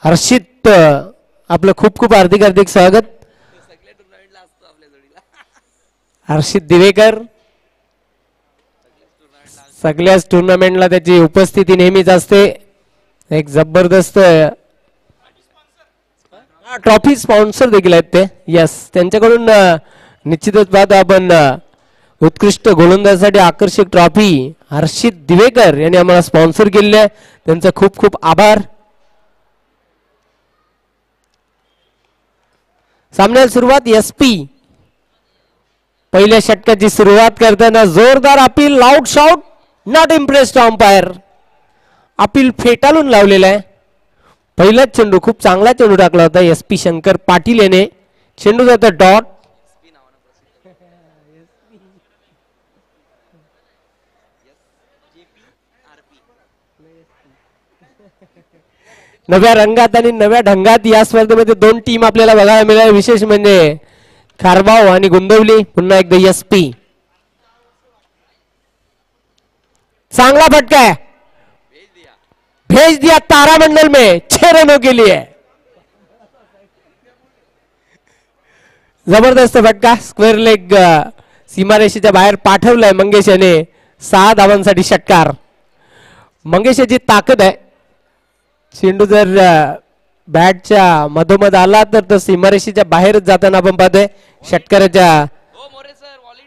हर्षित आपलं खूप खूप हार्दिक हार्दिक स्वागत. हर्षित दिवेकर सगळ्याच टुर्नामेंटला त्याची उपस्थिती नेहमीच असते. एक जबरदस्त ट्रॉफी स्पॉन्सर देखील आहेत ते. यस, त्यांच्याकडून निश्चितच पाहतो आपण उत्कृष्ट गोलंदाजासाठी आकर्षक ट्रॉफी हर्षित दिवेकर यांनी आम्हाला स्पॉन्सर केलेली आहे. त्यांचा खूप खूप आभार. सामन्याला सुरुवात एसपी पहिल्या षटकाची सुरुवात करताना जोरदार appeal, loud shot, not impressed umpire. Appeal फेटाळून लावलेला आहे. पहिलाच चेंडू खूप चांगला चेंडू टाकला होता एसपी शंकर पाटील याने. चेंडू जातो डॉट. नव्या रंगात आणि नव्या ढंगात या स्पर्धेमध्ये दोन टीम आपल्याला बघायला मिळाल्या. विशेष म्हणजे खारबाव आणि गोंदवली. पुन्हा एकदा एसपी. चांगला फटका है, भेज दिया तारामंडल में 6 रनों के लिए. जबरदस्त फटका, स्क्वेअर लेग सीमारेषेच्या बाहेर पाठवलाय मंगेश याने. 6 धावांसाठी षटकार. मंगेश याची ताकद आहे. चेंडू जर बॅटच्या मधोमध आला तर तो सीमारेषेच्या बाहेरच जाताना आपण पाहतोय. षटकाराच्या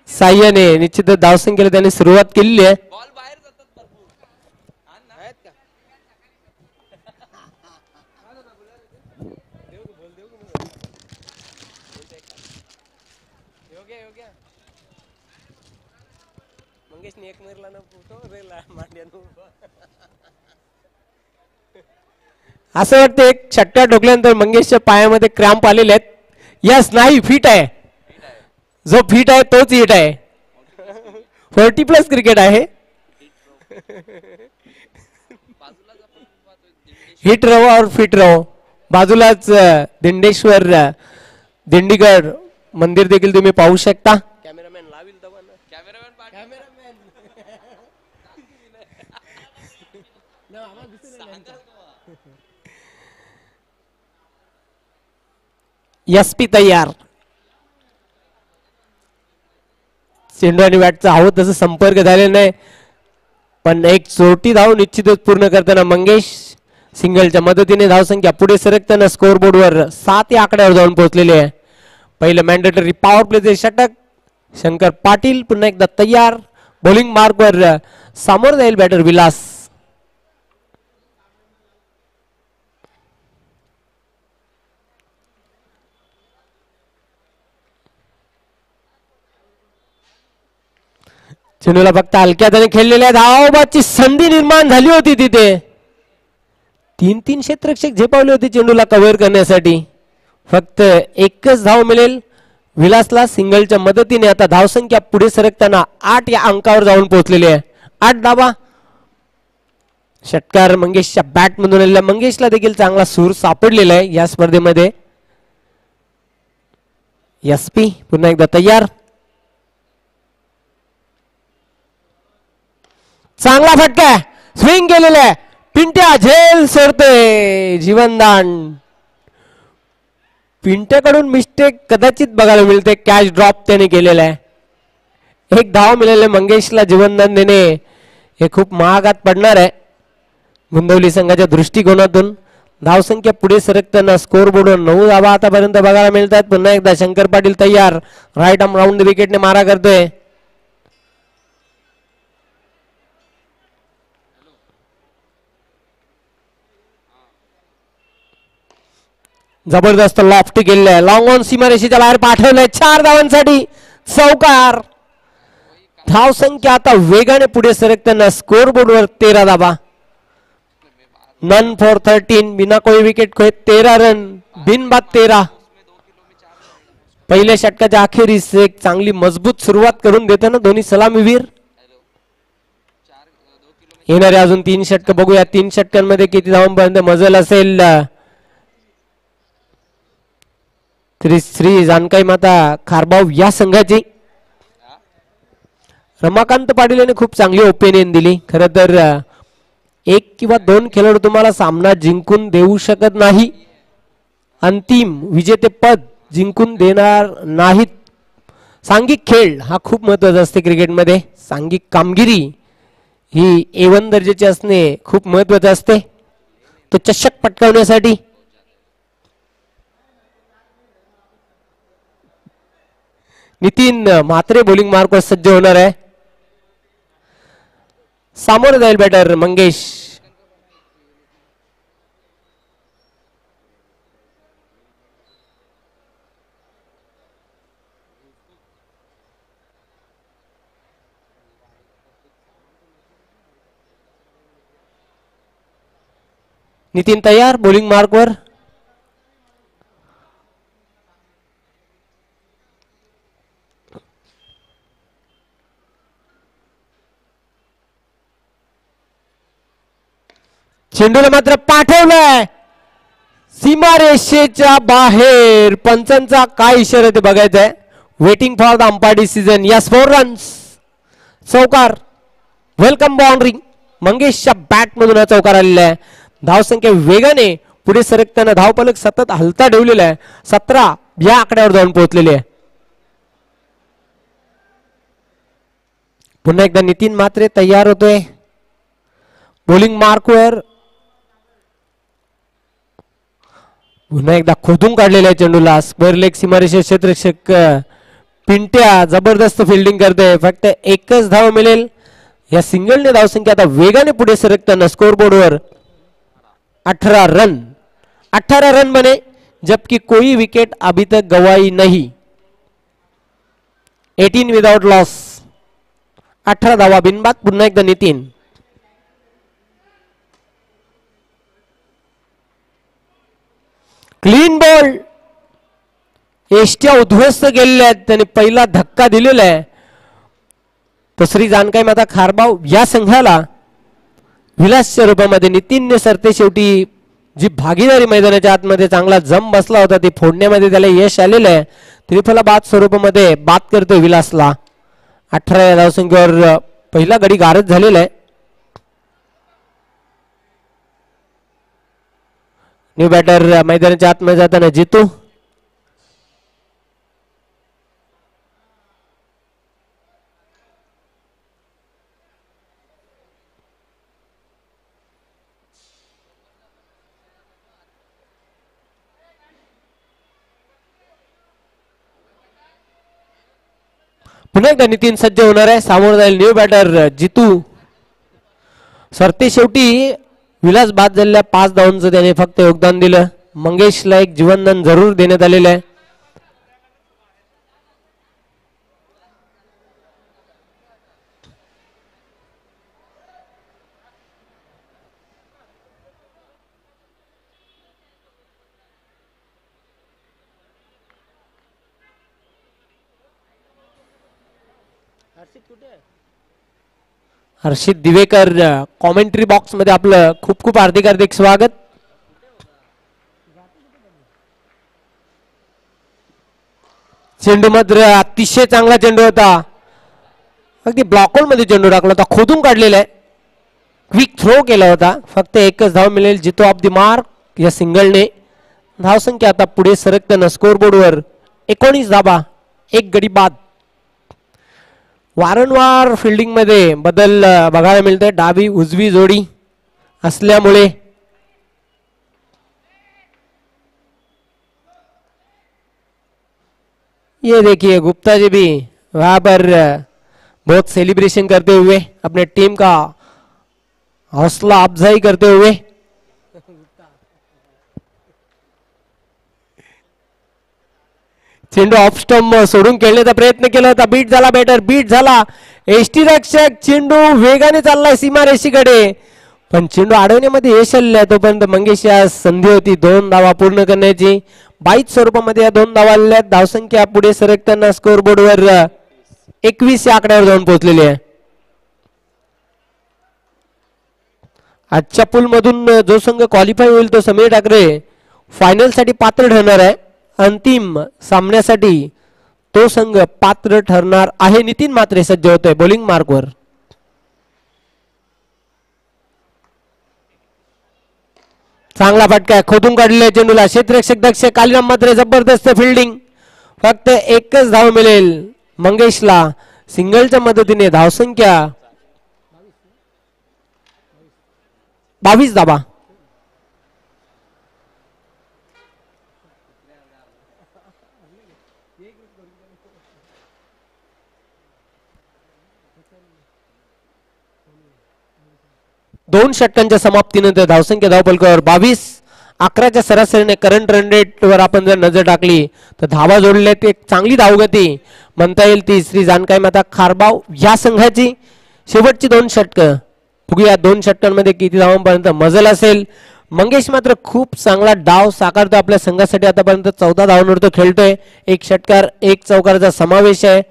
साह्याने निश्चितच धावसंख्येला त्यांनी सुरुवात केलेली आहे. असं वाटतं एक षटकार ठोकल्यानंतर मंगेशच्या पायामध्ये क्रॅम्प आलेले आहेत. यस, नाही, फिट आहे. जो फिट आहे तोच हिट आहे. 40+ क्रिकेट आहे. हिट रहो और फिट रहो. बाजूलाच दिंडेश्वर दिंडीगड मंदिर देखील तुम्ही पाहू शकता. कॅमेरामॅन लावील एसपी तयार. चेंडू आणि बॅटचा हवं तसं संपर्क झालेला नाही, पण एक चोरटी धाव निश्चितच पूर्ण करताना मंगेश सिंगलच्या मदतीने धावसंख्या पुढे सरकताना स्कोअरबोर्डवर 7 या आकड्यावर जाऊन पोहोचलेले आहे. पहिलं मॅन्डेटरी पॉवर प्लेचे षटक. शंकर पाटील पुन्हा एकदा तयार. बॉलिंग मार्कवर समोर जाईल बॅटर विलास. चेंडूला फक्त हलक्या हाताने खेळलेल्या धावाची संधी निर्माण झाली होती तिथे. 3 क्षेत्ररक्षक झेपावले होते चेंडूला कव्हर करण्यासाठी. फक्त एकच धाव मिळेल विलासला सिंगलच्या मदतीने. आता धावसंख्या पुढे सरकताना 8 या अंकावर जाऊन पोहोचलेली आहे. 8 धावा. षटकार मंगेशच्या बॅट मधून आलेला. मंगेशला देखील चांगला सूर सापडलेला आहे या स्पर्धेमध्ये. एसपी पुन्हा एकदा तयार. चांगला फटका, स्विंग केलेला आहे. पिंट्या झेल सोडते जीवनदान. पिंट्याकडून मिस्टेक कदाचित बघायला मिळते. कॅच ड्रॉप त्याने केलेला आहे. एक धाव मिळाले मंगेशला जीवनदान देणे हे खूप महागात पडणार आहे गोंदवली संघाच्या दृष्टिकोनातून. धावसंख्या पुढे सरकताना स्कोअरबोर्डवर 9 धावा आतापर्यंत बघायला मिळतात. पुन्हा एकदा शंकर पाटील तयार. राईट आर्म राऊंड द विकेटने मारा करतोय. जबरदस्त लॉफ्ट केलेला. लॉंग ऑन सीमारेषेच्या बाहेर पाठवलंय. 4 धावांसाठी चौकार. धावसंख्या आता वेगाने पुढे सरकताना स्कोअरबोर्डवर 13 धावा. None for 13. बिना कोई विकेट खोए 13 रन. बिनबाद 13. पहिल्या षटकाच्या अखेरीस एक चांगली मजबूत सुरुवात करून देताना दोन्ही सलामीवीर. येणारे अजून 3 षटक बघूया. 3 षटकांमध्ये किती धावांपर्यंत मजल असेल. श्री जानकाई माता खारबाव या संघाची. रमाकांत पाटील यांनी खूप चांगली ओपिनियन दिली. खरं तर एक किंवा दोन खेळाडू तुम्हाला सामना जिंकून देऊ शकत नाही, अंतिम विजेतेपद जिंकून देणार नाहीत. सांघिक खेळ हा खूप महत्त्वाचा असते क्रिकेटमध्ये. सांघिक कामगिरी ही A1 दर्जाची असणे खूप महत्त्वाचं असते. तो चषक पटकावण्यासाठी नितीन म्हात्रे बॉलिंग मार्कवर सज्ज होणार आहे. सामोरं जाईल बॅटर मंगेश. नितीन तयार बॉलिंग मार्कवर. चेंडूला मात्र पाठवलंय सीमारेषेच्या बाहेर. पंचांचा काय इशारा ते बघायचा आहे. Waiting for the umpire decision. Yes 4 runs. चौकार. Welcome boundary. मंगेशच्या बॅट मधून चौकार आलेला आहे. धावसंख्या वेगाने पुढे सरकताना धावफलक सतत हलता ठेवलेला आहे. 17 या आकड्यावर जाऊन पोहोचलेले आहे. पुन्हा एकदा नितीन म्हात्रे तयार होतोय बॉलिंग मार्कवर. पुन्हा एकदा खोदून काढलेला आहे चेंडूला. स्क्वेअर लेग सीमारेषा क्षेत्ररक्षक पिंट्या जबरदस्त फिल्डिंग करते. फक्त एकच धाव मिळेल. या सिंगलने धावसंख्या आता वेगाने पुढे सरकताना स्कोरबोर्डवर 18 रन. 18 रन बने जबकि कोई विकेट अभी तक गवाई नहीं. 18 विदाउट लॉस. 18 धावा बिनबाद. पुन्हा एकदा नितीन. Clean ball. एष्ट्या उद्ध्वस्त केलेल्या आहेत. त्याने पहिला धक्का दिलेला आहे. दुसरी जानकारी माता खारबाव या संघाला विलासच्या रूपामध्ये नितीनने सरते शेवटी जी भागीदारी मैदानाच्या आतमध्ये चांगला जम बसला होता ती फोडण्यामध्ये त्याला यश आलेलं आहे. त्रिफलाबाद स्वरूपामध्ये बाद करतोय विलासला. 18 या धावसंख्येवर पहिला गडी गारद झालेला आहे. न्यू बॅटर मैदानाच्या आतमध्ये जाताना जितू. पुन्हा एकदा नितीन सज्ज होणार आहे. सामोरं जाईल न्यू बॅटर जितू. सरते शेवटी विलास बाद झालेल्या 5 धावांचं त्याने फक्त योगदान दिलं. मंगेशला एक जीवनदान जरूर देण्यात आलेलं आहे. हर्षित दिवेकर कॉमेंट्री बॉक्स मध्ये आपलं खूप खूप हार्दिक स्वागत. चेंडू मात्र अतिशय चांगला चेंडू होता. अगदी ब्लॉक मध्ये चेंडू टाकला होता. खोदून काढलेला आहे. क्विक थ्रो केला होता. फक्त एकच धाव मिळेल. जितो ऑफ द मार्क या सिंगलने धावसंख्या आता पुढे सरकताना स्कोरबोर्डवर 19 धावा. एक गडी बाद. वारंवार फिल्डिंग मध्ये बदल बघायला मिळतोय. डावी उजवी जोडी असल्यामुळे ये देखिए गुप्ता जी भी वहां पर बहुत सेलिब्रेशन करते हुए अपने टीम का हौसला अफजाई करते हुए. चेंडू ऑफ स्टंप सोडून खेळण्याचा प्रयत्न केला होता. बीट झाला बॅटर. बीट झाला. एष्टी रक्षक. चेंडू वेगाने चाललाय सीमारेषेकडे पण चेंडू अडवण्यामध्ये यश आलेला आहे. तोपर्यंत मंगेश या संधी होती 2 धावा पूर्ण करण्याची. 22 स्वरूपामध्ये या 2 धावा आलेल्या. धावसंख्या पुढे सरकताना स्कोरबोर्डवर 21 या आकड्यावर जाऊन पोहोचलेली आहे. आजच्या पूल मधून जो संघ क्वालिफाय होईल तो समीर ठाकरे फायनल साठी पात्र ठरणार आहे. अंतिम सामन्यासाठी तो संघ पात्र ठरणार आहे. नितीन म्हात्रे सज्ज होतोय बॉलिंग मार्कवर. चांगला फटका खोदून काढले चेंडूला क्षेत्ररक्षक दक्ष कालीराम मात्र जबरदस्त फिल्डिंग फक्त एकच धाव मिळेल मंगेशला सिंगलच्या मदतीने धावसंख्या 22 धावा दोन षटकांच्या समाप्तीनंतर धावसंख्या धावफलकावर 22 11च्या सरासरीने करंट रन रेट वर आपण जर नजर टाकली तर धावा जोडल्यात एक चांगली धावगती म्हणता येईल ती श्री जानकाई माता खारबाव या संघाची शेवटची दोन षटकं बघूया दोन षटकांमध्ये किती धावांपर्यंत मजल असेल मंगेश मात्र खूप चांगला डाव साकारतो आपल्या संघासाठी आतापर्यंत 14 धावांवर तो खेळतोय एक षटकार एक चौकाराचा समावेश आहे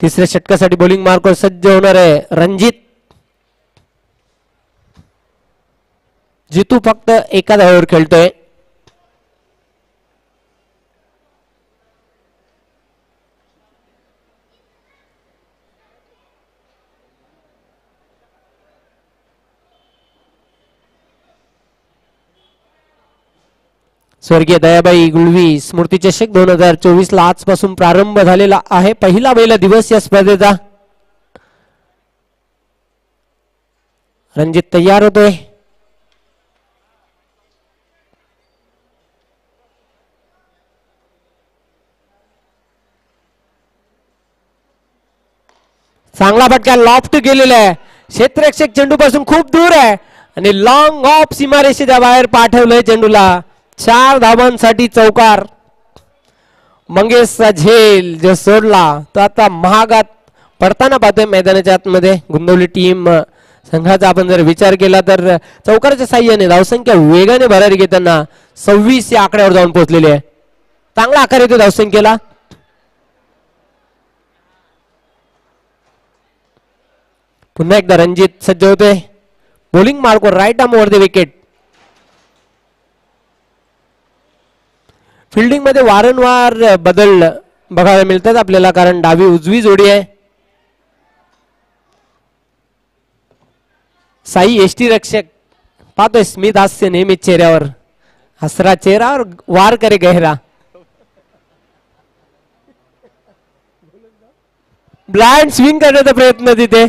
तिसऱ्या षटकासाठी बॉलिंग मार्कवर सज्ज होणार आहे रणजित जितू फक्त एका धावेवर खेळतोय स्वर्गीय दयाबाई गुळवी स्मृती चषक 2024 ला आजपासून प्रारंभ झालेला आहे पहिला दिवस या स्पर्धेचा रणजित तयार होतोय चांगला फटका लॉफ्ट गेलेला आहे क्षेत्ररक्षक चेंडू पासून खूप दूर आहे आणि लॉंग ऑफ सीमारेषेच्या बाहेर पाठवलंय चेंडूला 4 धावांसाठी चौकार मंगेशचा झेल जो सोडला तो आता महागात पडताना पाहतोय मैदानाच्या आतमध्ये गुंदवली टीम संघाचा आपण जर विचार केला तर चौकाराच्या साह्याने धावसंख्या वेगाने भरारी घेताना 26 या आकड्यावर जाऊन पोहोचलेली आहे चांगला आकार येतो धावसंख्येला पुन्हा एकदा रणजित सज्ज होते बॉलिंग मार्कवर right arm over the wicket fielding मध्ये वारंवार बदल बघायला मिळतात आपल्याला कारण डावी उजवी जोडी आहे साई एसटी रक्षक पाहतोय स्मित हास्य नेहमी चेहऱ्यावर हसरा चेहरा और वार करे गहरा ब्लाइंड स्विंग करण्याचा प्रयत्न तिथे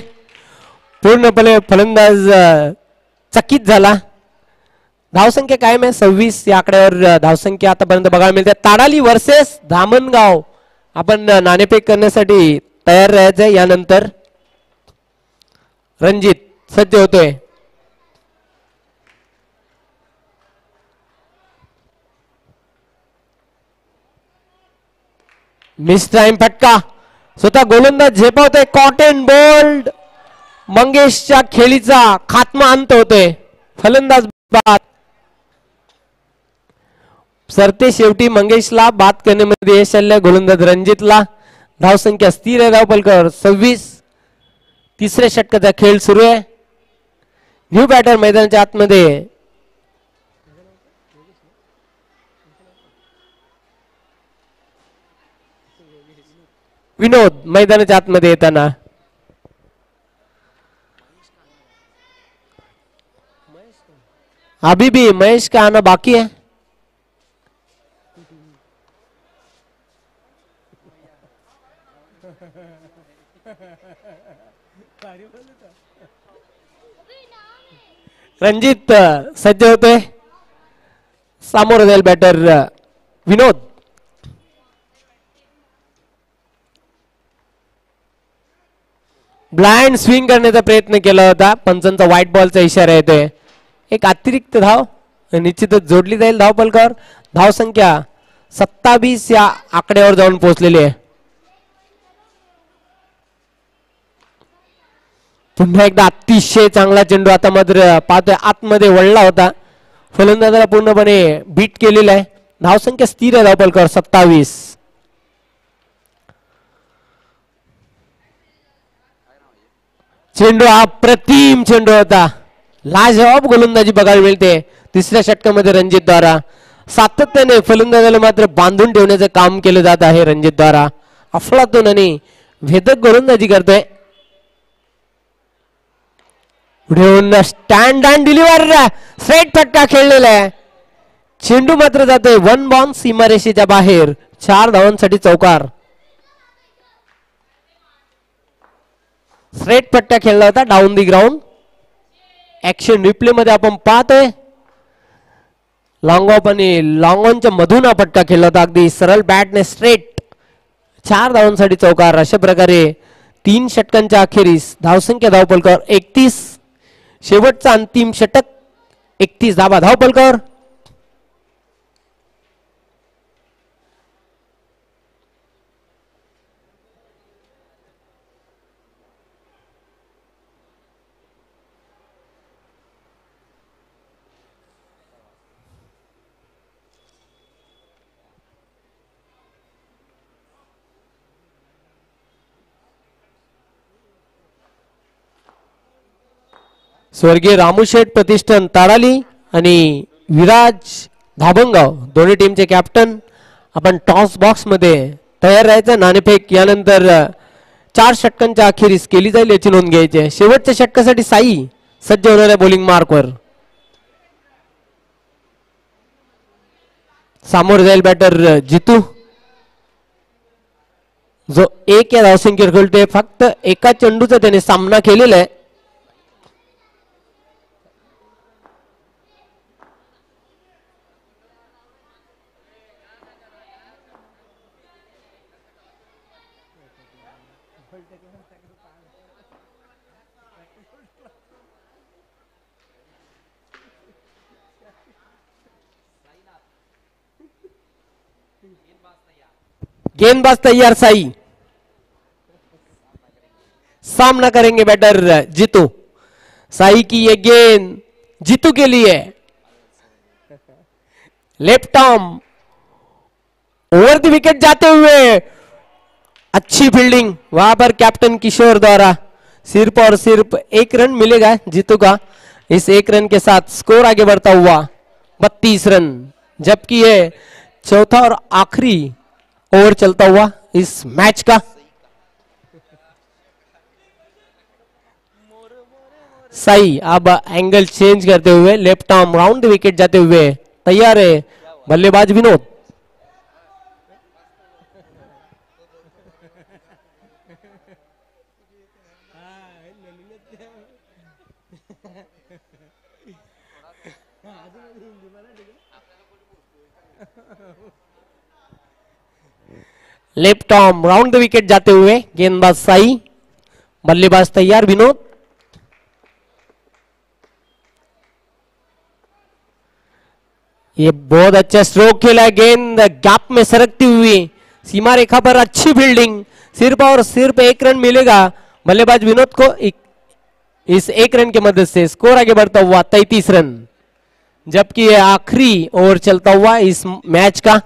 पूर्णपणे फलंदाज चकित झाला धावसंख्या कायम आहे 26 या आकड्यावर धावसंख्या आतापर्यंत बघायला मिळते ताडाली वर्सेस धामणगाव आपण नाणेफेक करण्यासाठी तयार राहायचंय यानंतर रणजित सज्ज होतोय मिस टाइम फटका स्वतः गोलंदाज झेपावतोय कॉटन बोल्ड मंगेशच्या खेळीचा खात्मा अंत होतोय फलंदाज बाद सरते शेवटी मंगेशला बाद करण्यामध्ये यश आले गोलंदाज रणजितला धावसंख्या स्थिर आहे धावफलकावर 26 तिसऱ्या षटकाचा खेळ सुरू आहे न्यू बॅटर मैदानाच्या आतमध्ये विनोद मैदानाच्या आतमध्ये येताना अभी भी महेश का आना बाकी है रणजित सज्ज होते सामोर जाईल बॅटर विनोद ब्लाइंड स्विंग करण्याचा प्रयत्न केला होता पंचांचा व्हाईट बॉलचा इशारा येतोय एक अतिरिक्त धाव निश्चितच जोडली जाईल धावफलकावर धावसंख्या 27 या आकड्यावर जाऊन पोहोचलेली आहे पुन्हा एकदा अतिशय चांगला चेंडू आता मात्र पाहतोय आतमध्ये वळला होता फलंदाजाला पूर्णपणे बीट केलेला आहे धावसंख्या स्थिर आहे धावफलकावर 27 चेंडू हा प्रतिम चेंडू होता लाजवाब गोलंदाजी बघायला मिळते तिसऱ्या षटकामध्ये रणजित द्वारा सातत्याने फलंदाजाला मात्र बांधून ठेवण्याचं काम केलं जात आहे रणजित द्वारा अफलातून आणि भेदक गोलंदाजी करतोय पुढे स्टँड अँड डिलिव्हर स्ट्रेट फटका खेळलेला आहे. चेंडू मात्र जातोय वन बॉल सीमारेषेच्या बाहेर. 4 धावांसाठी चौकार. स्ट्रेट फटका खेळला होता down the ground. Action replay मध्ये आपण पाहतोय लॉंग ऑफ आणि लॉंग ऑनच्या मधून हा फटका खेळला होता अगदी सरळ बॅटने स्ट्रेट. 4 धावांसाठी चौकार. अशा प्रकारे 3 षटकांच्या अखेरीस धावसंख्या धावपलकावर 31. शेवटचा अंतिम षटक 31 धावा धावपलकावर. स्वर्गीय रामूशेठ प्रतिष्ठान ताडाली आणि विराज धाबंगाव दोन्ही टीमचे कॅप्टन. आपण टॉस बॉक्स मध्ये तयार राहायचं. नाणेफेक यानंतर 4 षटकांच्या अखेरीस केली जाईल याची नोंद घ्यायची. शेवटच्या षटकासाठी साई सज्ज होणार आहे बॉलिंग मार्कवर. सामोर जाईल बॅटर जितू जो 1 या धावसंख्येवर खेळतोय. फक्त एका चेंडूचा त्याने सामना केलेला आहे. गेंदबाज तैयार साई. सामना करेंगे बैटर जीतू. साई की ये गेंद जीतू के लिए. Left arm over the wicket जाते हुए अच्छी फील्डिंग वहां पर कैप्टन किशोर द्वारा. सिर्फ और सिर्फ 1 रन मिलेगा जीतू का. इस 1 रन के साथ स्कोर आगे बढ़ता हुआ 32 रन. जबकि ये चौथा और आखिरी ओवर चलता हुआ इस मैच का. साई अब एंगल चेंज करते हुए left arm round the wicket जाते हुए तैयार है बल्लेबाज Vinod. Left arm round the wicket जाते हुए गेंदबाज साई. बल्लेबाज तैयार विनोद. ये बहुत अच्छा स्ट्रोक खेला है. गेंद गैप में सरकती हुई सीमा रेखा पर अच्छी फील्डिंग. सिर्फ और सिर्फ 1 रन मिलेगा बल्लेबाज विनोद को. इस 1 रन की मदद से स्कोर आगे बढ़ता हुआ 33 रन. जबकि ये आखिरी ओवर चलता हुआ इस मैच का.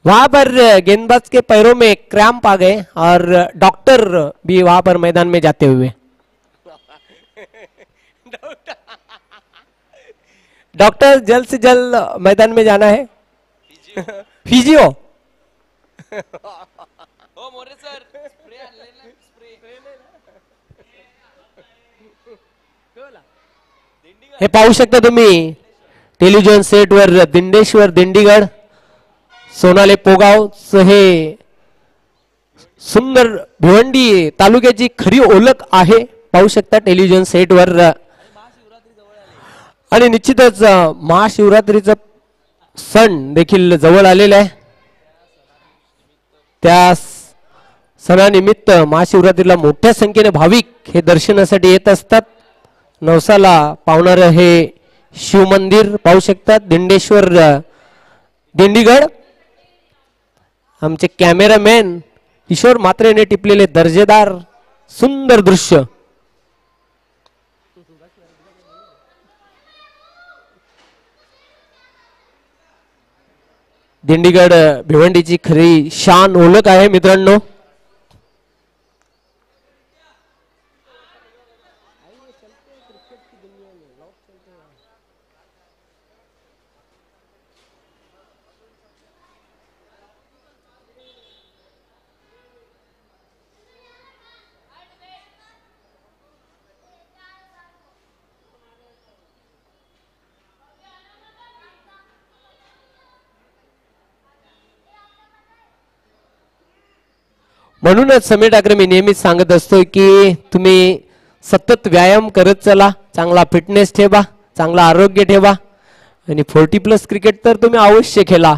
वहां पर गेंदबाज के पैरों में क्रैम्प आ गए और डॉक्टर भी वहां पर मैदान में जाते हुए. डॉक्टर जल्द से जल्द मैदान में जाना है. फिजियो हे पाहू शकता तुम्ही टेलिव्हिजन सेट वर दिंडेश्वर दिंडीगड सोनाले पोगाव हे सुंदर भिवंडी तालुक्याची खरी ओळख आहे. पाहू शकता टेलिव्हिजन सेट वर. आणि निश्चितच महाशिवरात्रीचा सण देखील जवळ आलेला आहे. त्या सणानिमित्त महाशिवरात्रीला मोठ्या संख्येने भाविक हे दर्शनासाठी येत असतात. नवसाला पावणारं हे शिवमंदिर पाहू शकतात दिंडेश्वर दिंडीगड. आमचे कॅमेरामॅन किशोर मात्रेने टिपलेले दर्जेदार सुंदर दृश्य. दिंडीगड भिवंडीची खरी शान ओळख आहे मित्रांनो. म्हणूनच समीर ठाकरे मी नेहमीच सांगत असतो की तुम्ही सतत व्यायाम करत चला, चांगला फिटनेस ठेवा, चांगला आरोग्य ठेवा आणि 40+ क्रिकेट तर तुम्ही अवश्य खेळा.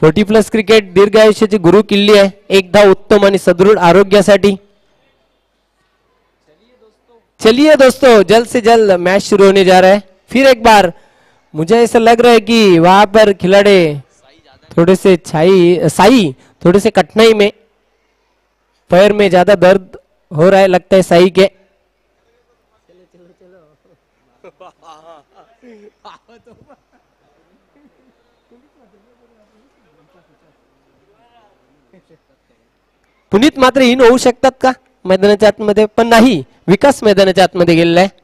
40+ क्रिकेट दीर्घ आयुष्याची गुरु किल्ली आहे, एकदा उत्तम आणि सदृढ आरोग्यासाठी. चलिए दोस्तों, जल्द से जल्द मैच शुरू होने जा रहा है. फिर एक बार मुझे ऐसा लग रहा है कि वहां पर खिलाड़ी थोड़े से साई थोड़े से कठिनाई में, पैर में ज्यादा दर्द हो रहा है लगता है साई के. पुनीत मात्र इन होऊ शकतात का मैदानाच्या आतमध्ये, पण नाही, विकास मैदानाच्या आतमध्ये गेलेला आहे.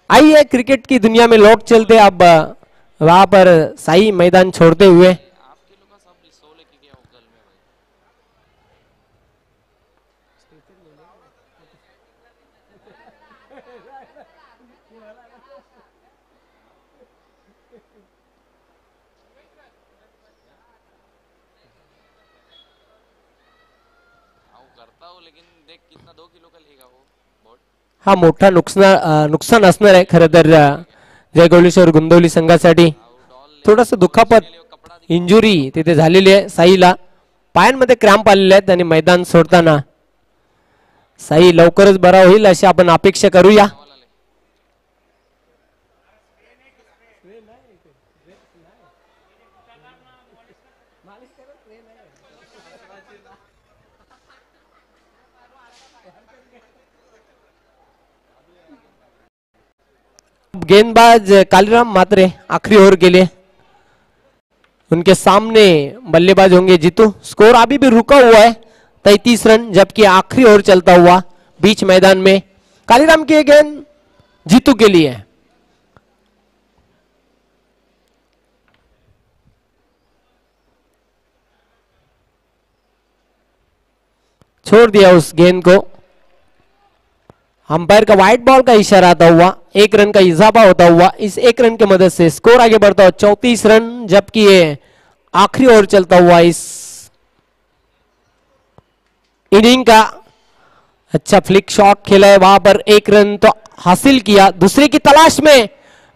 आइए क्रिकेट की दुनिया में लौट चलते. अब वहां पर साई मैदान छोड़ते हुए हा मोठा नुकसान असणार आहे खरं तर जय गवळेश्वर गुंदवली संघासाठी. थोडस दुखापत, इंजुरी तिथे झालेली आहे साईला, पायांमध्ये क्रॅम्प आलेले आहेत आणि मैदान सोडताना साई लवकरच बरा होईल अशी आपण अपेक्षा करूया. गेंदबाज कालीराम मात्रे आखिरी ओवर के लिए, उनके सामने बल्लेबाज होंगे जीतू. स्कोर अभी भी रुका हुआ है 33 रन, जबकि आखिरी ओवर चलता हुआ बीच मैदान में कालीराम की गेंद जीतू के लिए. छोड़ दिया उस गेंद को. अंपायर का व्हाइट बॉल का इशारा आता हुआ 1 रन का इजाफा होता हुआ इस 1 रन की मदद से स्कोर आगे बढ़ता हुआ 34 रन, जबकि ये आखिरी ओवर चलता हुआ इस इनिंग का. अच्छा फ्लिक शॉट खेला है, वहां पर 1 रन तो हासिल किया. दूसरे की तलाश में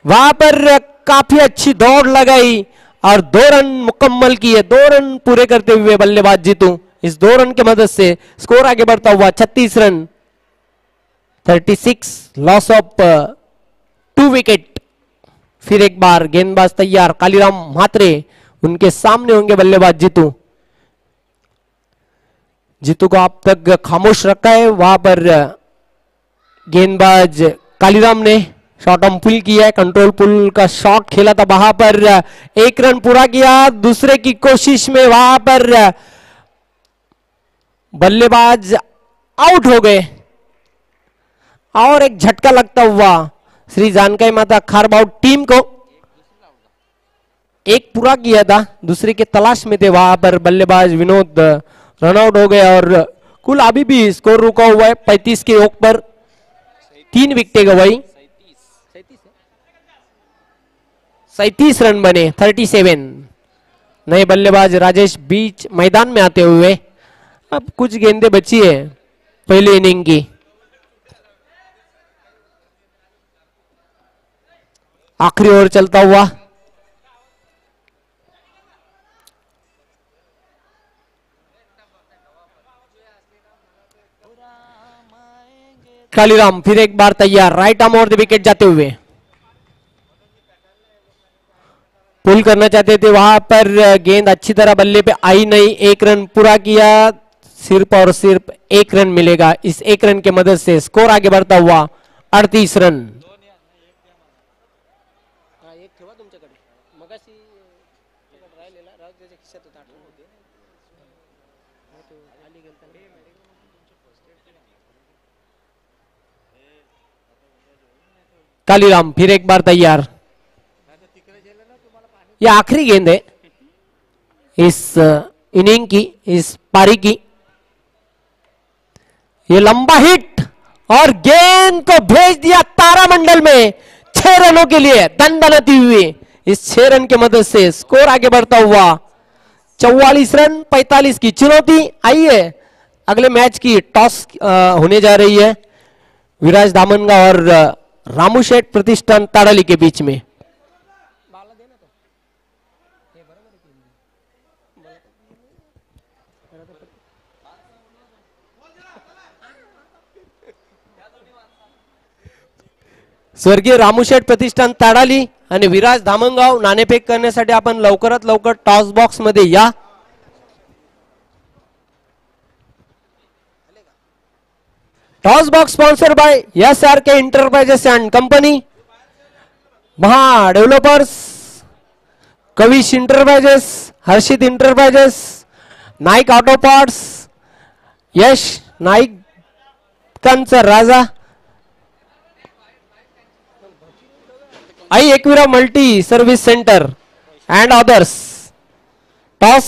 वहां पर काफी अच्छी दौड़ लगाई और 2 रन मुकम्मल किए. 2 रन पूरे करते हुए बल्लेबाज जीतू इस 2 रन की मदद से स्कोर आगे बढ़ता हुआ 36 रन. 36, loss of 2 wicket. फिर एक बार गेंदबाज तैयार, कालीराम म्हात्रे उनके सामने होंगे बल्लेबाज जीतू. जीतू को अब तक खामोश रखा है. वहां पर गेंदबाज कालीराम ने शॉट ऑन पुल किया है, कंट्रोल पुल का शॉट खेला था, वहां पर 1 रन पूरा किया. दूसरे की कोशिश में वहां पर बल्लेबाज आउट हो गए और एक झटका लगता हुआ श्री जानकी माता खारबाउ टीम को. एक पूरा किया था, दूसरे के तलाश में थे, वहां पर बल्लेबाज विनोद रनआउट हो गए और कुल अभी भी स्कोर रुका हुआ है 35 के ओवर पर 3 विकेटें गवाई. 37 रन बने. 37. नए बल्लेबाज राजेश बीच मैदान में आते हुए. अब कुछ गेंदें बची है पहले इनिंग की. आखिरी ओवर चलता हुआ कालीराम फिर एक बार तैयार, right arm over the wicket जाते हुए. पुल करना चाहते थे, वहां पर गेंद अच्छी तरह बल्ले पे आई नहीं. 1 रन पूरा किया, सिर्फ और सिर्फ 1 रन मिलेगा. इस 1 रन की मदद से स्कोर आगे बढ़ता हुआ 38 रन. कालीराम फिर एक बार तैयार. ये आखिरी गेंद है इस इनिंग की, इस पारी की. ये लंबा हिट और गेंद को भेज दिया तारामंडल में. 6 रनों के लिए दंडनाती हुई इस 6 रन के मदद से स्कोर आगे बढ़ता हुआ 44 रन 45 की चुनौती। आइए अगले मैच की टॉस होने जा रही है विराज दामनगांव और रामू शेठ प्रतिष्ठान ताड़ाली के बीच में। स्वर्गीय रामूशेठ प्रतिष्ठान ताडाली आणि विराज धामणगाव नाणेफेक करण्यासाठी आपण लवकरात लवकर टॉस बॉक्स मध्ये या। Toss box sponsored by SRK enterprises and company, Maha developers, Kavish enterprises, Harshit enterprises, Naik auto parts, Yash नाईकांचा राजा, आई Ekvira multi service centre and others. Toss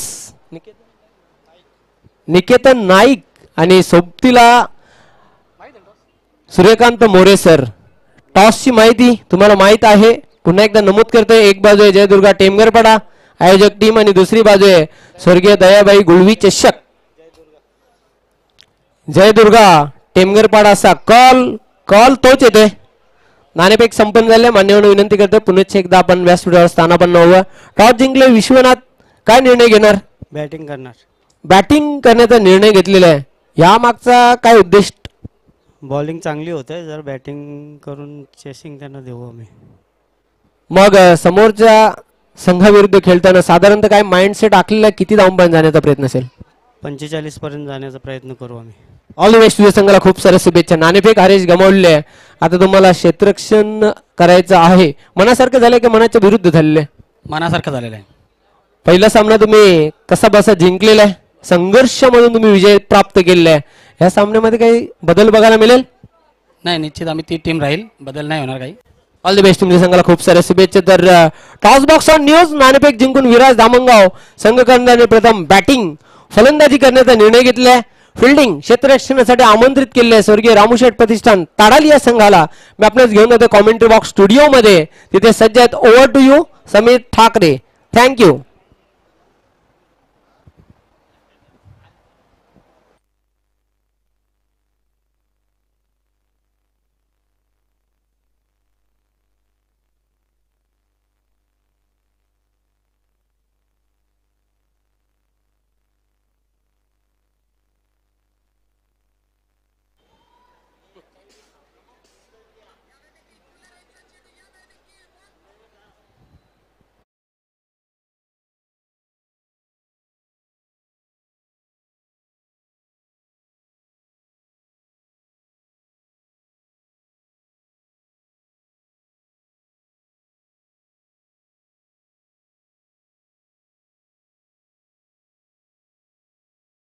Niketan Naik आणि सोबतीला सूर्यकांत मोरे सर। टॉसची माहिती तुम्हाला माहित आहे, पुन्हा एकदा नमूद करतोय। एक बाजू आहे जयदुर्गा टेमगरपाडा आयोजक टीम आणि दुसरी बाजू आहे स्वर्गीय दयाबाई गुळवी चषक जयदुर्गा टेमगरपाडा असा कॉल तोच येतोय। नाणेफेक संपन्न झाले। मान्यवर विनंती करतोय पुनश्च एकदा आपण व्यासपीठावर स्थानापन्न व्हावं। टॉस जिंकले विश्वनाथ काय निर्णय घेणार? बॅटिंग करणार। बॅटिंग करण्याचा निर्णय घेतलेला आहे, या मागचा काय उद्देश? बॉलिंग चांगली होते, जर बॅटिंग करून चेसिंग त्यांना देऊ आम्ही। मग समोरच्या संघाविरुद्ध खेळताना साधारणतः काय माइंडसेट आखलेला, किती धावून जाण्याचा प्रयत्न असेल? 45 पर्यंत जाण्याचा प्रयत्न करू आम्ही। ऑल द बेस्ट तुझ्या संघाला खूप साऱ्या शुभेच्छा। नाणेफेक हरेश गमावले आहे, आता तुम्हाला क्षेत्ररक्षण करायचं आहे। मनासारखं झालंय की मनाच्या विरुद्ध झालेलं? मनासारखं झालेलं आहे। पहिला सामना तुम्ही कसा बसा जिंकलेला आहे, संघर्षामधून तुम्ही विजय प्राप्त केलेला आहे। या सामन्यामध्ये काही बदल बघायला मिळेल? नाही, निश्चित आम्ही ती टीम राहील, बदल नाही होणार काही। ऑल द बेस्ट तुमच्या संघाला खूप साऱ्या शुभेच्छा। तर टॉस बॉक्स ऑन न्यूज नाणेफेक जिंकून विराज धामणगाव संघ करण्याने प्रथम बॅटिंग फलंदाजी करण्याचा निर्णय घेतला आहे। फिल्डिंग क्षेत्ररक्षणासाठी आमंत्रित केले आहे स्वर्गीय रामूशेठ प्रतिष्ठान ताडाली या संघाला। मी आपल्याच घेऊन जातो कॉमेंट्री बॉक्स स्टुडिओ मध्ये, तिथे सज्ज आहेत over to you Sameer Thackeray. Thank you.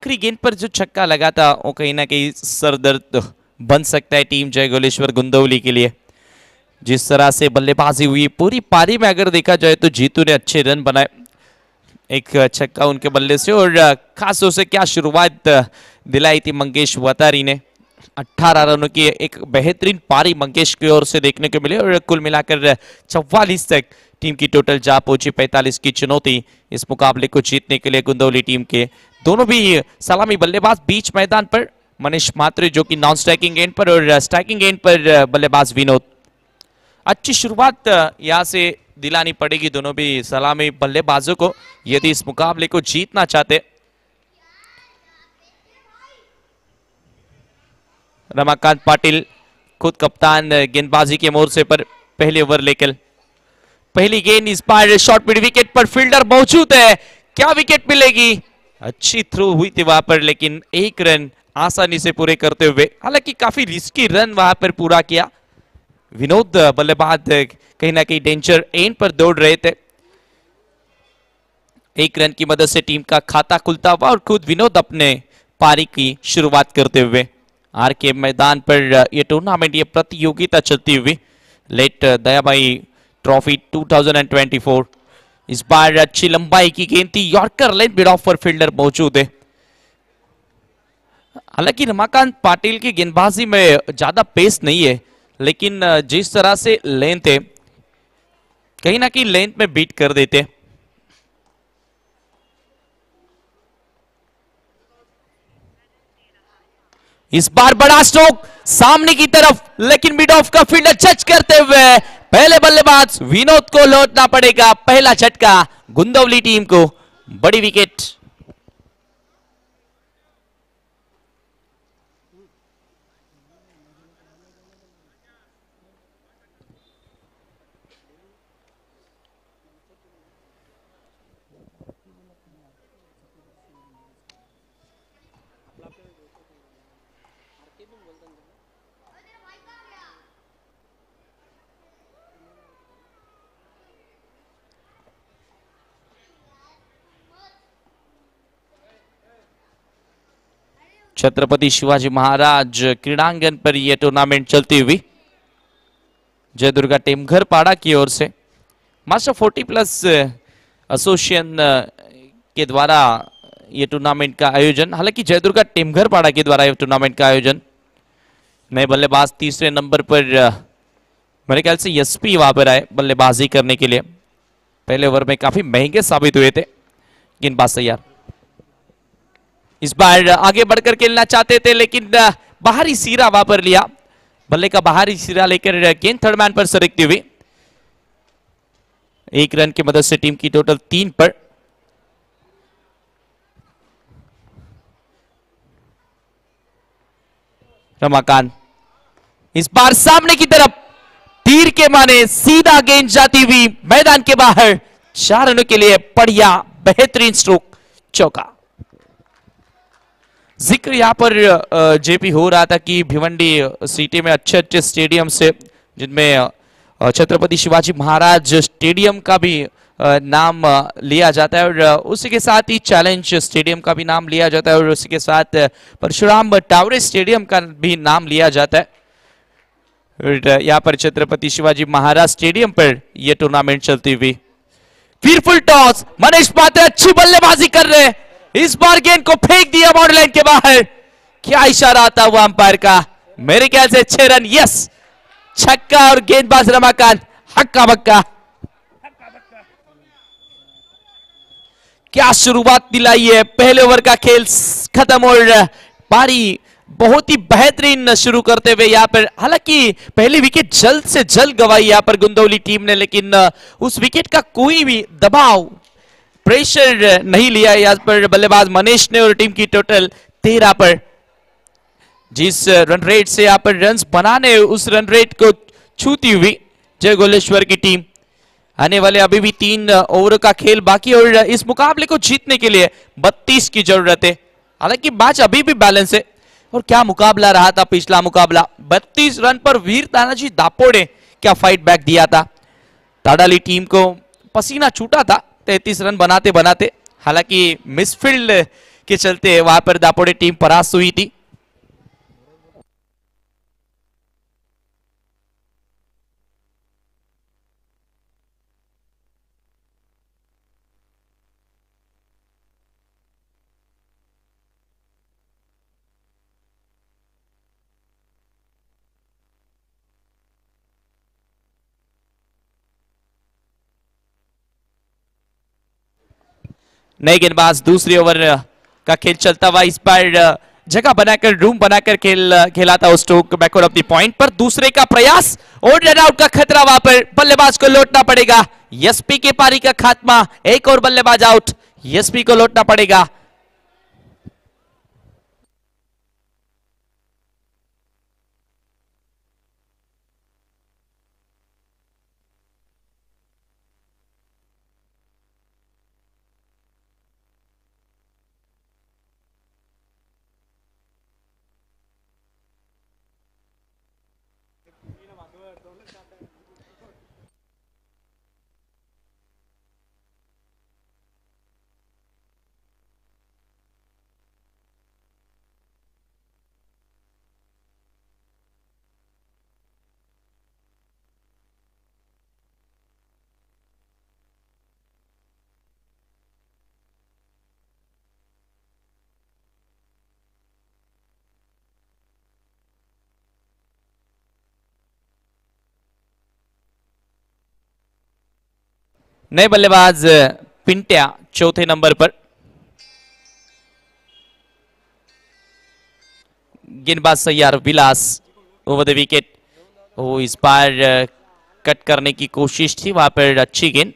आखिरी गेंद पर जो छक्का लगा था वो कहीं ना कहीं सरदर्द बन सकता है टीम जय गोलेश्वर गुंदौली के लिए। जिस तरह से बल्लेबाजी हुई पूरी पारी में अगर देखा जाए तो जीतू ने अच्छे रन बनाए, एक छक्का उनके बल्ले से, और खास तौर से क्या शुरुआत दिलाई थी मंगेश वतारी ने। 18 रनों की एक बेहतरीन पारी मंगेश की ओर से देखने को मिली और कुल मिलाकर 44 तक टीम की टोटल जा पहुंची। 45 की चुनौती इस मुकाबले को जीतने के लिए गुंदौली टीम के दोनों भी सलामी बल्लेबाज बीच मैदान पर, मनीष मात्रे जो कि नॉन स्ट्राइकिंग एंड पर और स्ट्राइकिंग एंड पर बल्लेबाज विनोद। अच्छी शुरुआत यहां से दिलानी पड़ेगी दोनों भी सलामी बल्लेबाजों को यदि इस मुकाबले को जीतना चाहते। रमाकांत पाटिल खुद कप्तान गेंदबाजी के मोर्चे पर पहले ओवर लेकर पहली गेंद इस बार शॉर्ट मिड विकेट पर फील्डर मौजूद है, क्या विकेट मिलेगी? अच्छी थ्रो हुई थी वहां पर, लेकिन एक रन आसानी से पूरे करते हुए, हालांकि काफी रिस्की रन वहां पर पूरा किया। विनोद बल्लेबाज कहीं ना कहीं डेंजर एंड पर दौड़ रहे थे। एक रन की मदद से टीम का खाता खुलता हुआ और खुद विनोद अपने पारी की शुरुआत करते हुए। आर के मैदान पर यह टूर्नामेंट, ये प्रतियोगिता चलती हुई लेट दयाबाई ट्रॉफी 2024। इस बार अच्छी लंबाई की गेंद थी, यॉर्कर लेंथ मिड ऑफ पर फील्डर मौजूद है। हालांकि रमाकांत पाटिल की गेंदबाजी में ज्यादा पेस नहीं है, लेकिन जिस तरह से लेंथ है कहीं ना कहीं लेंथ में बीट कर देते। इस बार बड़ा स्ट्रोक सामने की तरफ, लेकिन मिड ऑफ का फील्डर जज करते हुए पहले बल्लेबाज विनोद को लौटना पड़ेगा। पहला झटका गुंदवली टीम को, बड़ी विकेट। छत्रपति शिवाजी महाराज क्रीड़ांगन पर यह टूर्नामेंट चलती हुई जय दुर्गा टेमघर पाड़ा की ओर से मास्टर 40+ एसोसिएशन के द्वारा यह टूर्नामेंट का आयोजन, हालांकि जय दुर्गा टेमघर पाड़ा के द्वारा यह टूर्नामेंट का आयोजन। नए बल्लेबाज तीसरे नंबर पर मेरे ख्याल से एसपी वहां पर आए बल्लेबाजी करने के लिए। पहले ओवर में काफी महंगे साबित हुए थे, गेंदबाज तैयार। इस बार आगे बढ़कर खेलना चाहते थे, लेकिन बाहरी सिरा वहां पर लिया। बल्ले का बाहरी सिरा लेकर गेंद थर्ड मैन पर सरकती हुई 1 रन की मदद से टीम की टोटल 3 पर। रमाकांत इस बार सामने की तरफ तीर के माने सीधा गेंद जाती हुई मैदान के बाहर। 4 रनों के लिए बढ़िया बेहतरीन स्ट्रोक, चौका। जिक्र यहां पर जेपी हो रहा था कि भिवंडी सिटी में अच्छे अच्छे स्टेडियम से, जिनमें छत्रपति शिवाजी महाराज स्टेडियम का भी नाम लिया जाता है, और उसी के साथ ही चैलेंज स्टेडियम का भी नाम लिया जाता है, और उसी के साथ परशुराम टावरे स्टेडियम का भी नाम लिया जाता है। यहाँ पर छत्रपति शिवाजी महाराज स्टेडियम पर यह टूर्नामेंट चलती हुई। फिर फुल टॉस, मनीष पात्र अच्छी बल्लेबाजी कर रहे हैं। इस बार गेंद को फेंक दिया बाउंड्री लाइन के बाहर। क्या इशारा आता हुआ अंपायर का, मेरे ख्याल से 6 रन। यस, छक्का और गेंदबाज रमाकांत हक्का बक्का। क्या शुरुआत दिलाई है, पहले ओवर का खेल खत्म और पारी बहुत ही बेहतरीन शुरू करते हुए यहाँ पर, हालांकि पहली विकेट जल्द से जल्द गवाई यहाँ पर गुंदौली टीम ने, लेकिन उस विकेट का कोई भी दबाव, प्रेशर नहीं लिया यहाँ पर बल्लेबाज मनीष ने, और टीम की टोटल 13 पर। जिस रन रेट से यहाँ पर रन्स बनाने, उस रन रेट को छूती हुई जय गोलेश्वर की टीम। आने वाले अभी भी 3 ओवर का खेल बाकी, और इस मुकाबले को जीतने के लिए 32 की जरूरत है। हालांकि मैच अभी भी बैलेंस है, और क्या मुकाबला रहा था पिछला मुकाबला। 32 रन पर वीर तानाजी दापोड़े क्या फाइट बैक दिया था। ताड़ाली टीम को पसीना छूटा था 33 रन बनाते बनाते, हालांकि मिसफील्ड के चलते वहां पर दापोड़े टीम परास्त हुई थी। नए गेंदबाज, दूसरी ओवर का खेल चलता हुआ। इस बार जगह बनाकर, रूम बनाकर खेला था stroke backward of the point पर। दूसरे का प्रयास और रन आउट का खतरा, वहां पर बल्लेबाज को लौटना पड़ेगा। एसपी के पारी का खात्मा, एक और बल्लेबाज आउट, एसपी को लौटना पड़ेगा। नए बल्लेबाज पिंट्या चौथे नंबर पर। गेंदबाज सैयार विलास ओवर द विकेट। वो इस बार कट करने की कोशिश थी, वहां पर अच्छी गेंद।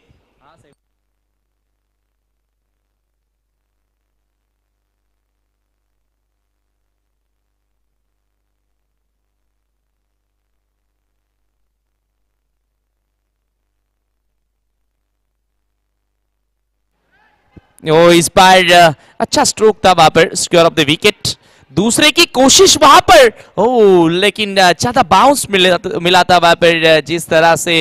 ओ इस बार अच्छा स्ट्रोक था वहां पर, स्क्वायर ऑफ द विकेट। दूसरे की कोशिश वहां पर, ओ लेकिन ज्यादा बाउंस मिला था वहां पर। जिस तरह से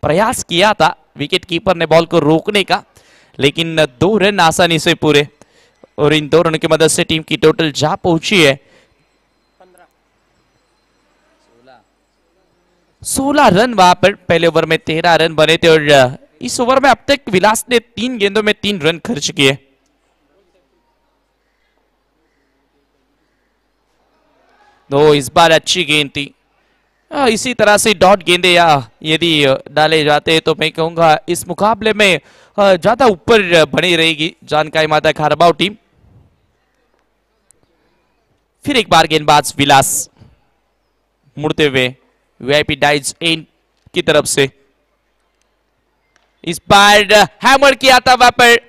प्रयास किया था विकेट कीपर ने बॉल को रोकने का, लेकिन 2 रन आसानी से पूरे, और इन 2 रन की मदद से टीम की टोटल जा पहुंची है 16 रन। वहां पर पहले ओवर में 13 रन बने थे, और इस ओवर में अब तक विलास ने 3 गेंदों में 3 रन खर्च किए। तो इस बार अच्छी गेंद थी। इसी तरह से डॉट गेंदे या यदि डाले जाते तो मैं कहूंगा इस मुकाबले में ज्यादा ऊपर बनी रहेगी जानकारी माता खारबाव टीम। फिर एक बार गेंदबाज विलास मुड़ते हुए वीआईपी डाइज इन की तरफ से, इस बार हैमर किया था वहां पर।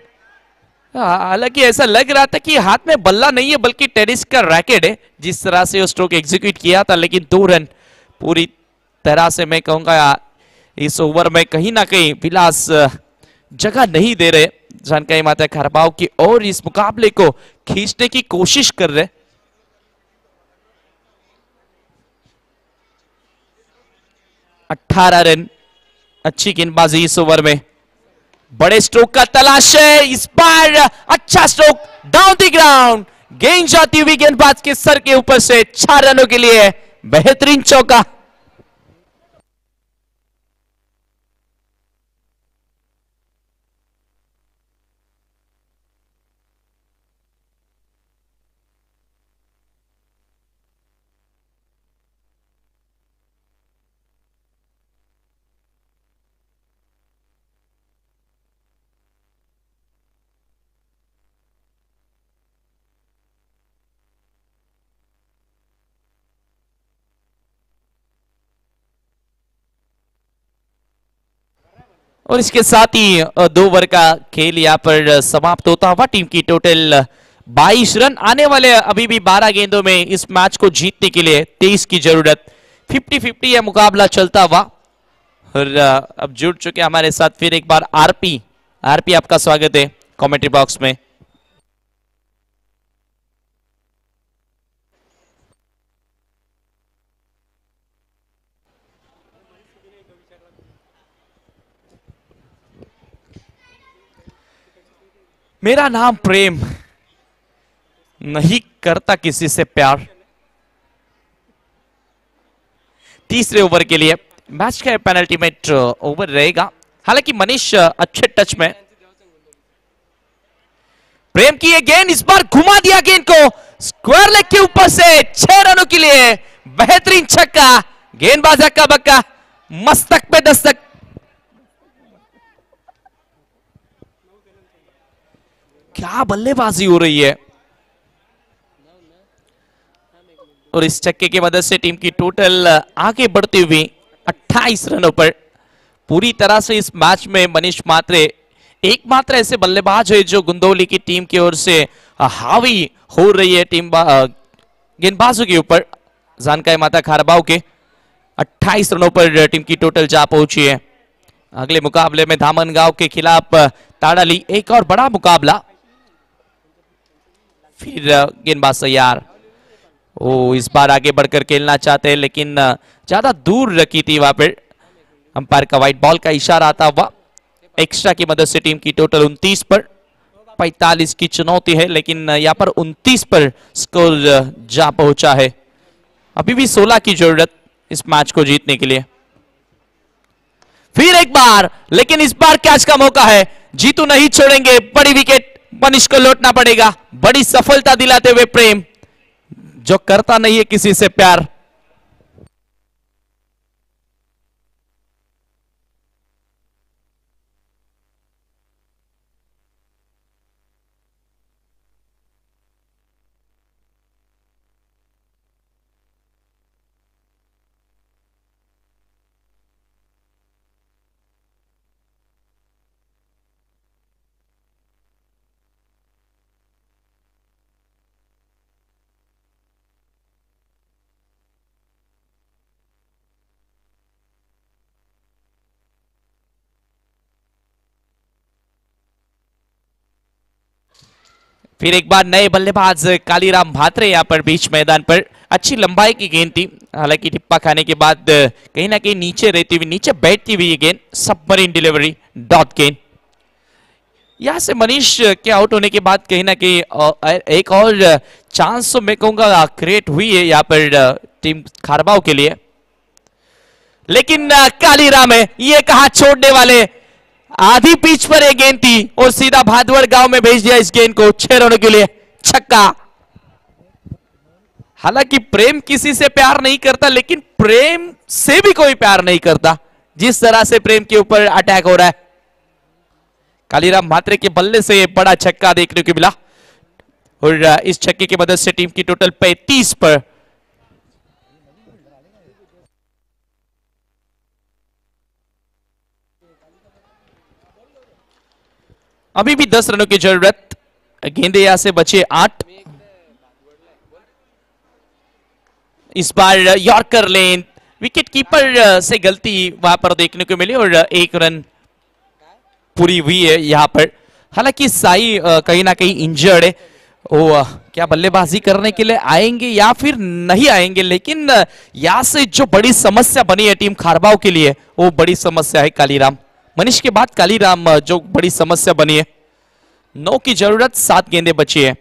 हालांकि ऐसा लग रहा था कि हाथ में बल्ला नहीं है बल्कि टेनिस का रैकेट है, जिस तरह से वो स्ट्रोक एग्जीक्यूट किया था। लेकिन 2 रन पूरी तरह से मैं कहूंगा इस ओवर में कहीं ना कहीं विलास जगह नहीं दे रहे जानकारी माता खारबाव की, और इस मुकाबले को खींचने की कोशिश कर रहे। अठारह रन, अच्छी गेंदबाजी इस ओवर में। बड़े स्ट्रोक का तलाश है, इस बार अच्छा स्ट्रोक डाउन द ग्राउंड, गेंद जाती हुई गेंदबाज के सर के ऊपर से 6 रनों के लिए बेहतरीन चौका। और इसके साथ ही 2 ओवर का खेल यहां पर समाप्त होता हुआ। टीम की टोटल 22 रन आने वाले, अभी भी 12 गेंदों में इस मैच को जीतने के लिए 23 की जरूरत। 50-50 यह मुकाबला चलता हुआ, और अब जुड़ चुके हमारे साथ फिर एक बार आरपी। आरपी आपका स्वागत है कमेंट्री बॉक्स में। मेरा नाम प्रेम, नहीं करता किसी से प्यार। तीसरे ओवर के लिए मैच का पेनल्टीमेट ओवर रहेगा। हालांकि मनीष अच्छे टच में। प्रेम की ये गेंद, इस बार घुमा दिया गेंद को स्क्वायर लेग के ऊपर से 6 रनों के लिए बेहतरीन छक्का। गेंदबाज हक्का बक्का, मस्तक पे दस्तक। क्या बल्लेबाजी हो रही है, और इस छक्के की मदद से टीम की टोटल आगे बढ़ती हुई 28 रनों पर। पूरी तरह से इस मैच में मनीष मात्रे एकमात्र ऐसे बल्लेबाज है जो गुंदौली की टीम की ओर से हावी हो रही है टीम गेंदबाजों के ऊपर। जानकारी माता खारबाव के 28 रनों पर टीम की टोटल जा पहुंची है। अगले मुकाबले में धामनगांव के खिलाफ ताड़ाली, एक और बड़ा मुकाबला। फिर गेंदबाज तैयार, ओ इस बार आगे बढ़कर खेलना चाहते हैं लेकिन ज्यादा दूर रखी थी वहां पर। अंपायर का व्हाइट बॉल का इशारा आता हुआ। एक्स्ट्रा की मदद से टीम की टोटल 29 पर, 45 की चुनौती है लेकिन यहां पर 29 पर स्कोर जा पहुंचा है। अभी भी 16 की जरूरत इस मैच को जीतने के लिए। फिर एक बार, लेकिन इस बार कैच का मौका है, जीतू नहीं छोड़ेंगे। बड़ी विकेट, मनीष को लौटना पड़ेगा। बड़ी सफलता दिलाते हुए प्रेम, जो करता नहीं है किसी से प्यार। फिर एक बार नए बल्लेबाज कालीराम भात्रे यहाँ पर बीच मैदान पर। अच्छी लंबाई की गेंद थी, हालांकि टिप्पा खाने के बाद कहीं ना कहीं नीचे रहती हुई, नीचे बैठती हुई ये गेंद, सबमरीन डिलीवरी, डॉट गेंद। यहां से मनीष के आउट होने के बाद कहीं ना कहीं एक और चांस तो मैं कहूंगा क्रिएट हुई है यहाँ पर टीम खारबाव के लिए, लेकिन कालीराम है ये कहा छोड़ने वाले। आधी पिच पर एक गेंद थी और सीधा भादवड़ गांव में भेज दिया इस गेंद को 6 रनों के लिए, छक्का। हालांकि प्रेम किसी से प्यार नहीं करता, लेकिन प्रेम से भी कोई प्यार नहीं करता जिस तरह से प्रेम के ऊपर अटैक हो रहा है। कालीराम भात्रे के बल्ले से बड़ा छक्का देखने को मिला और इस छक्के की मदद से टीम की टोटल 35 पर। अभी भी 10 रनों की जरूरत, गेंदे यहां से बचे 8। इस बार यॉर्कर लेन, विकेट कीपर से गलती वहां पर देखने को मिली और 1 रन पूरी हुई है यहां पर। हालांकि साई कहीं ना कहीं इंजर्ड है, वो क्या बल्लेबाजी करने के लिए आएंगे या फिर नहीं आएंगे, लेकिन यहां से जो बड़ी समस्या बनी है टीम खारबाव के लिए, वो बड़ी समस्या है कालीराम। मनीष के बाद कालीराम जो बड़ी समस्या बनी है। 9 की जरूरत, 7 गेंदें बची है,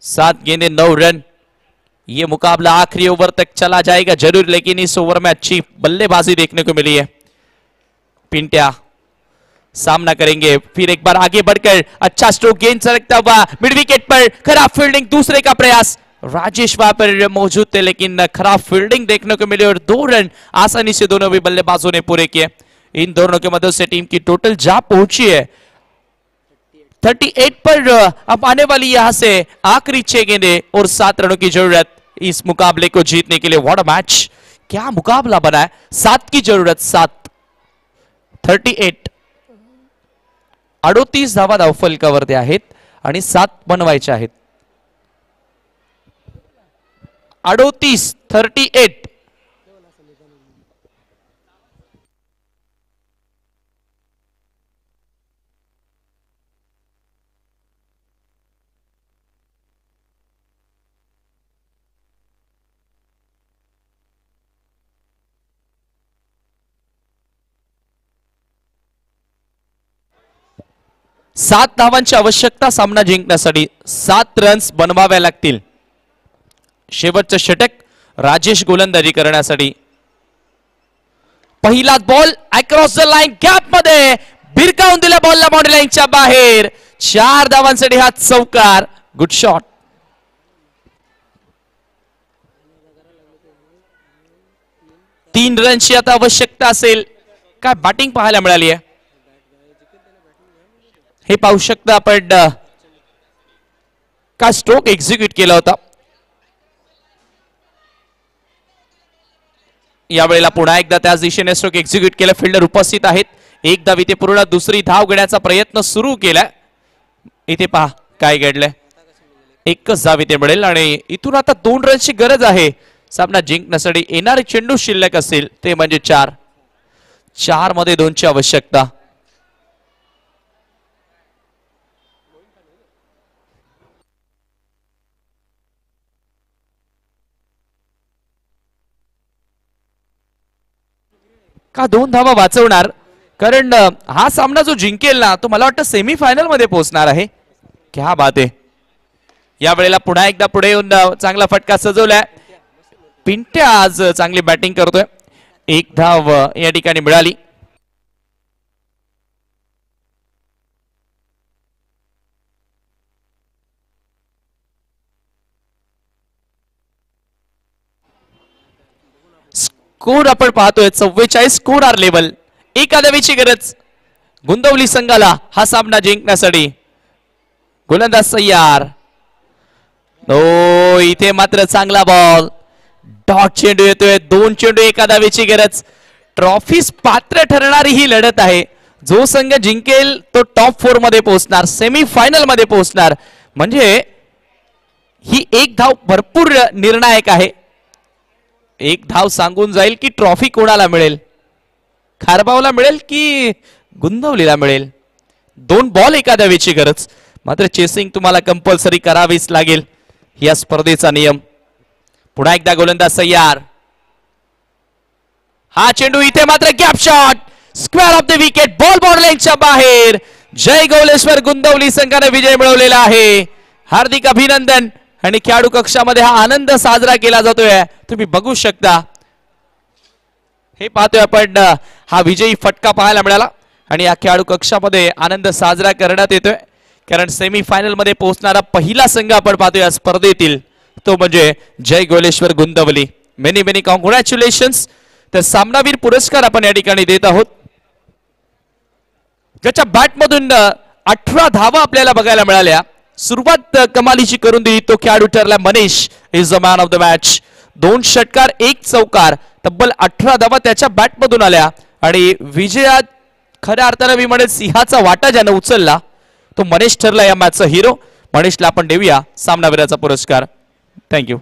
7 गेंदें 9 रन। ये मुकाबला आखिरी ओवर तक चला जाएगा जरूर, लेकिन इस ओवर में अच्छी बल्लेबाजी देखने को मिली है। पिंटिया सामना करेंगे, फिर एक बार आगे बढ़कर अच्छा स्ट्रोक, गेंद सरकता हुआ मिड विकेट पर, खराब फील्डिंग, दूसरे का प्रयास। राजेश वहां पर मौजूद थे लेकिन खराब फील्डिंग देखने को मिली और 2 रन आसानी से दोनों भी बल्लेबाजों ने पूरे किए। इन दोनों की मदद से टीम की टोटल जा पहुंची है 38 पर। अब आने वाली यहां से आखिरी 6 गेंदें और 7 रनों की जरूरत इस मुकाबले को जीतने के लिए। व्हाट अ मैच, क्या मुकाबला बना है। 7 की जरूरत, 7, 38, 38 धावा धावफलकावरती आहेत आणि 7 बनवायचे आहेत। 38, 38। सात धावांची आवश्यकता सामना जिंकण्यासाठी, 7 रन्स बनवावे लागतील। शेवटचं षटक राजेश गोलंदाजी करण्यासाठी। पहिला ball across the line, gap मध्ये भिरकावून दिला बॉलला बाउंड्री लाईनच्या बाहेर। 4 धावांसाठी हा चौकार, गुड शॉट। तीन रनची आता आवश्यकता असेल। काय बॅटिंग पाहायला मिळाली आहे हे पाहू शकता आपण, का स्ट्रोक एक्झिक्यूट केला होता। यावेळेला पुन्हा एकदा त्याच दिशेने स्ट्रोक एक्झिक्यूट केला, फिल्डर उपस्थित आहेत। एक धाव इथे पूर्ण, दुसरी धाव घेण्याचा प्रयत्न सुरू केलाय। इथे पहा काय घडलंय, एकच धाव इथे मिळेल आणि इथून आता 2 रनची गरज आहे सामना जिंकण्यासाठी। येणारे चेंडू शिल्लक असेल ते म्हणजे 4, 4 मध्ये 2 ची आवश्यकता। का 2 धावा वाचवणार, कारण हा सामना जो जिंकेल ना तो मला वाटतं सेमीफायनल मध्ये पोहोचणार आहे। क्या बात आहे। या वेळेला पुन्हा एकदा पुढे येऊन चांगला फटका सजवलाय। पिंट्या आज चांगली बॅटिंग करतोय, 1 धाव या ठिकाणी मिळाली। स्कोर आपण पाहतोय 44 स्कोर आर लेवल। एका धावेची गरज गुंदवली संघाला हा सामना जिंकण्यासाठी। गोलंदाज तयार, ओ इथे मात्र चांगला बॉल, डॉट चेंडू येतोय। 2 चेंडू एका धावेची गरज। ट्रॉफीज पात्र ठरणारी ही लढत आहे। जो संघ जिंकेल तो टॉप 4 मध्ये पोहोचणार, सेमीफायनल मध्ये पोहोचणार। म्हणजे ही 1 धाव भरपूर निर्णायक आहे। 1 धाव सांगून जाईल की ट्रॉफी कोणाला मिळेल, खारबावला मिळेल की गुंदवलीला मिळेल। 2 बॉल एका धावेची गरज, मात्र चेसिंग तुम्हाला कंपल्सरी करावीच लागेल, या स्पर्धेचा नियम. पुन्हा एकदा गोलंदाज तयार. हा चेंडू इथे मात्र gap shot, square off the wicket, ball बॉर्डरलाईनच्या बाहेर. जय गौलेश्वर गुंदवली संघाने विजय मिळवलेला आहे. हार्दिक अभिनंदन. आणि खेळाडू कक्षामध्ये हा आनंद साजरा केला जातोय, तुम्ही बघू शकता. हे पाहतोय आपण, हा विजयी फटका पाहायला मिळाला आणि या खेळाडू कक्षामध्ये आनंद साजरा करण्यात येतोय, कारण सेमीफायनल मध्ये पोहोचणारा पहिला संघ आपण पाहतोय या स्पर्धेतील, तो म्हणजे Jai Gauleshwar Gundavali. Many many congratulations. तर सामनावीर पुरस्कार आपण या ठिकाणी देत आहोत. ज्याच्या बॅटमधून 18 धावा आपल्याला बघायला मिळाल्या, सुरुवात कमालीची करून दिली, तो खेळाडू ठरला Manish is the man of the match. 2 षटकार 1 चौकार, तब्बल 18 धावा त्याच्या बॅटमधून आल्या आणि विजयात खऱ्या अर्थानं मी म्हणेल सिंहाचा वाटा ज्यानं उचलला तो मनीष ठरला या मॅचचा हिरो. मनीषला आपण देऊया सामनावीराचा पुरस्कार. थँक्यू.